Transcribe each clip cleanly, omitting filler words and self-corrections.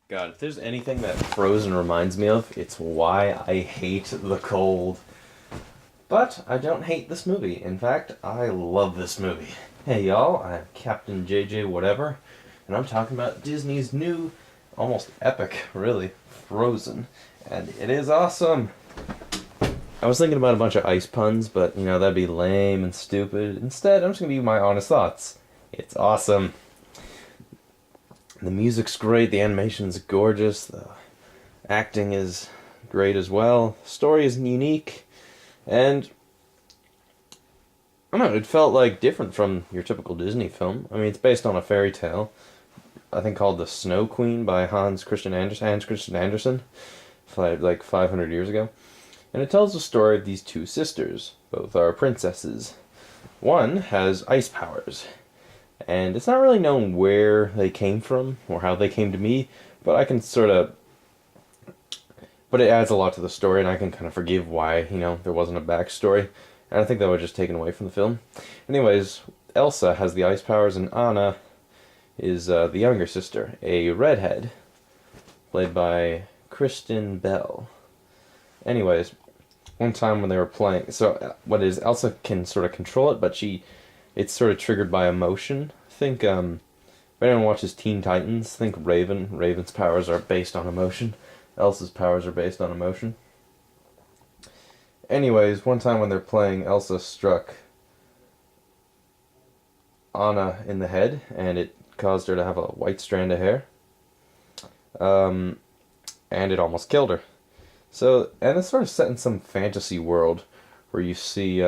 God, if there's anything that Frozen reminds me of, it's why I hate the cold. But I don't hate this movie. In fact, I love this movie. Hey y'all, I'm Captain JJ Whatever, and I'm talking about Disney's new, almost epic, really, Frozen. And it is awesome! I was thinking about a bunch of ice puns, but that'd be lame and stupid. Instead, I'm just gonna give you my honest thoughts. It's awesome. The music's great, the animation's gorgeous, the acting is great as well, the story is unique, and I don't know, it felt like different from your typical Disney film. I mean, it's based on a fairy tale, I think called The Snow Queen by Hans Christian Andersen, like 500 years ago. And it tells the story of these two sisters. Both are princesses. One has ice powers, and it's not really known where they came from or how they came to be, but I can sort of. But it adds a lot to the story, and I can kind of forgive why, there wasn't a backstory. And I think that was just taken away from the film. Anyways, Elsa has the ice powers, and Anna is the younger sister, a redhead, played by Kristen Bell. Anyways, one time when they were playing, so what is Elsa can sort of control it, but it's sort of triggered by emotion. Think, if anyone watches Teen Titans, think Raven. Raven's powers are based on emotion. Elsa's powers are based on emotion. Anyways, one time when they're playing, Elsa struck Anna in the head, and it caused her to have a white strand of hair. And it almost killed her. So, and it's sort of set in some fantasy world where you see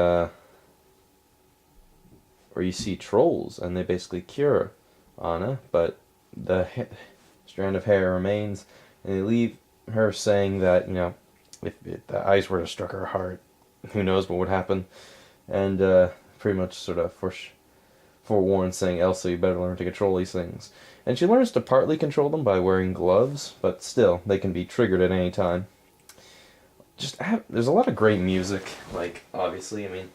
trolls, and they basically cure Anna, but the strand of hair remains, and they leave her saying that, if the ice were to struck her heart, who knows what would happen, and pretty much sort of forewarned, saying, Elsa, you better learn to control these things. And she learns to partly control them by wearing gloves, but still, they can be triggered at any time. There's a lot of great music, like, obviously, I mean,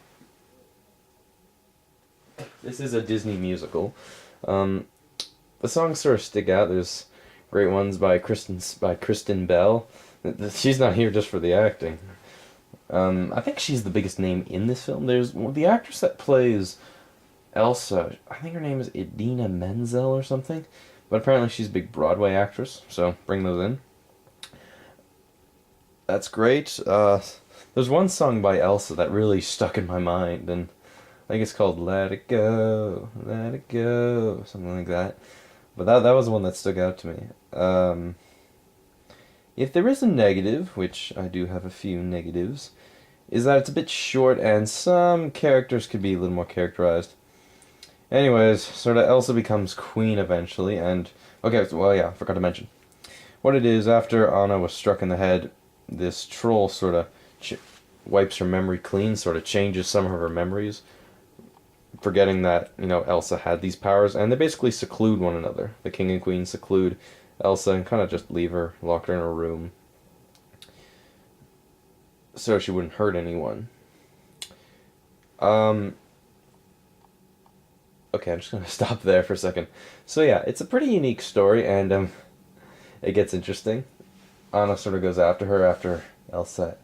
this is a Disney musical. The songs sort of stick out. There's great ones by Kristen Bell. She's not here just for the acting. I think she's the biggest name in this film. There's the actress that plays Elsa. I think her name is Idina Menzel or something. But apparently she's a big Broadway actress, so bring those in. That's great. There's one song by Elsa that really stuck in my mind, and I think it's called Let It Go, Let It Go, something like that. But that was the one that stuck out to me. If there is a negative, which I do have a few negatives, is that it's a bit short and some characters could be a little more characterized. Anyways, sort of Elsa becomes queen eventually, and okay, well yeah, I forgot to mention. What it is, after Anna was struck in the head, this troll sort of wipes her memory clean, sort of changes some of her memories, forgetting that, Elsa had these powers, and they basically seclude one another. The king and queen seclude Elsa and kind of just leave her, lock her in a room, so she wouldn't hurt anyone. Okay, I'm just gonna stop there for a second. So yeah, it's a pretty unique story, and it gets interesting. Anna sort of goes after her after Elsa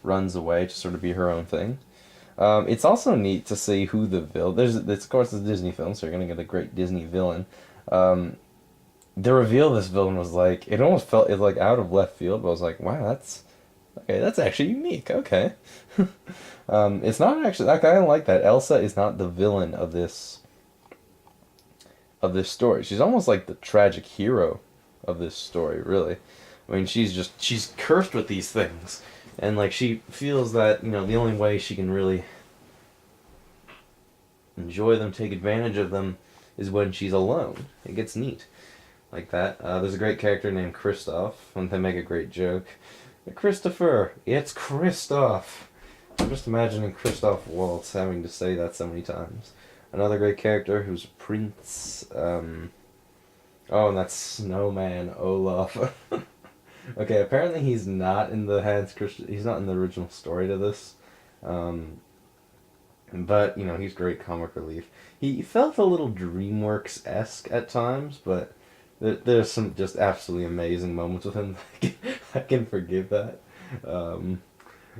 runs away to sort of be her own thing. It's also neat to see who the villain. Of course, it's a Disney film, so you're gonna get a great Disney villain. The reveal of this villain was like, it almost felt like out of left field, but I was like, wow, that's actually unique. Okay, it's not actually like, I don't like that. Elsa is not the villain of this story. She's almost like the tragic hero of this story, really. I mean, she's cursed with these things, and like she feels that the only way she can really enjoy them, take advantage of them, is when she's alone. It gets neat like that. There's a great character named Kristoff, and they make a great joke. Christopher, it's Kristoff. I'm just imagining Christoph Waltz having to say that so many times. Another great character who's Prince. And that's Snowman Olaf. Okay, apparently he's not in the he's not in the original story to this. But, he's great comic relief. He felt a little DreamWorks-esque at times, but There's some just absolutely amazing moments with him. I can forgive that. Um,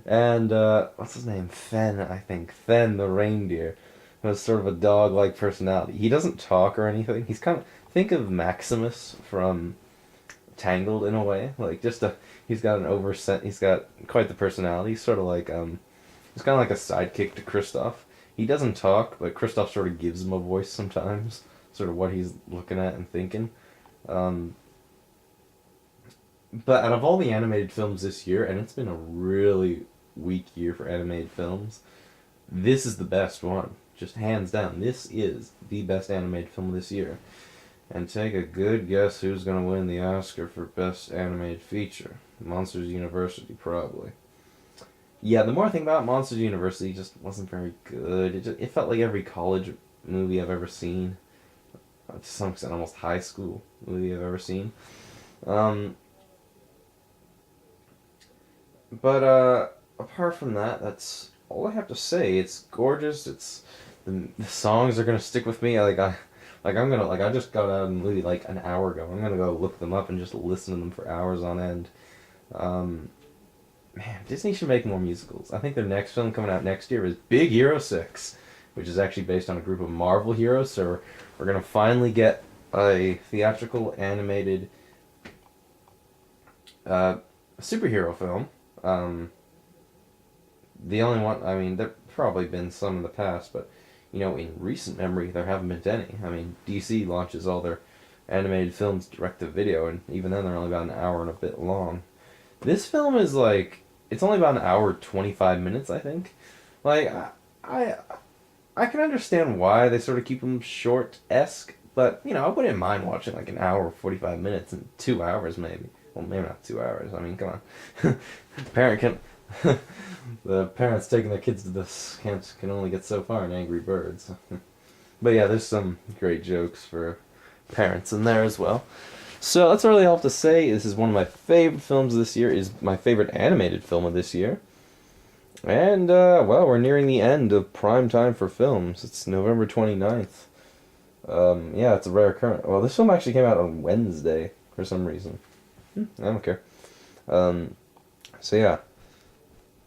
and what's his name? Fen, I think. Fen the reindeer has sort of a dog-like personality. He doesn't talk or anything. He's kind of think of Maximus from Tangled in a way. Like just a he's got an he's got quite the personality. He's sort of like he's kind of like a sidekick to Kristoff. He doesn't talk, but Kristoff sort of gives him a voice sometimes. Sort of what he's looking at and thinking. Um, but out of all the animated films this year, and it's been a really weak year for animated films, this is the best one. Just hands down, this is the best animated film of this year. And take a good guess who's going to win the Oscar for Best Animated Feature. Monsters University, probably. Yeah, the more I think about it, Monsters University just wasn't very good. It felt like every college movie I've ever seen. To some extent, almost high school movie I've ever seen. Um, but apart from that, that's all I have to say. It's gorgeous. The songs are gonna stick with me. I just got out of the movie like an hour ago. I'm gonna go look them up and just listen to them for hours on end. Um, Man, Disney should make more musicals. I think their next film coming out next year is Big Hero 6, which is actually based on a group of Marvel heroes. So we're gonna finally get a theatrical animated superhero film. The only one, I mean, there've probably been some in the past, but in recent memory, there haven't been any. I mean, DC launches all their animated films direct to video, and even then, they're only about an hour and a bit long. This film is like, it's only about an hour 25 minutes, I think. Like, I, I can understand why they sort of keep them short-esque, but, I wouldn't mind watching like an hour 45 minutes in 2 hours, maybe. Well, maybe not 2 hours. I mean, come on. Parent can. The parents taking their kids to this can only get so far in Angry Birds. But yeah, there's some great jokes for parents in there as well. So that's really all I have to say. This is one of my favorite films this year. Is my favorite animated film of this year. And, well, we're nearing the end of prime time for films. It's November 29th. Yeah, it's a rare occurrence. Well, this film actually came out on Wednesday for some reason. I don't care. So yeah.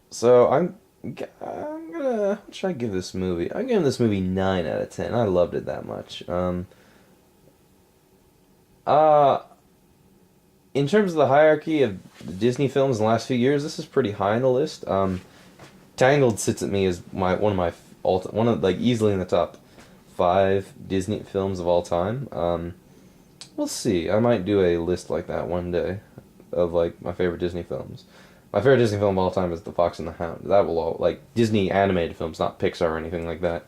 So I'm gonna, what should I give this movie? I'm giving this movie 9 out of 10. I loved it that much. Uh, in terms of the hierarchy of the Disney films in the last few years, this is pretty high on the list. Tangled sits at me as one of like easily in the top 5 Disney films of all time. We'll see. I might do a list like that one day of like my favorite Disney films. My favorite Disney film of all time is The Fox and the Hound. That will all like Disney animated films, not Pixar or anything like that.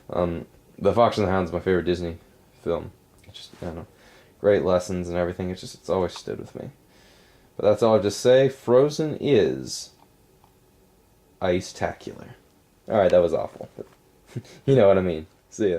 The Fox and the Hound is my favorite Disney film. It's just, I don't know, great lessons and everything. It's always stood with me. But that's all I have to say. Frozen is ice-tacular. Alright, that was awful. But you know what I mean. See ya.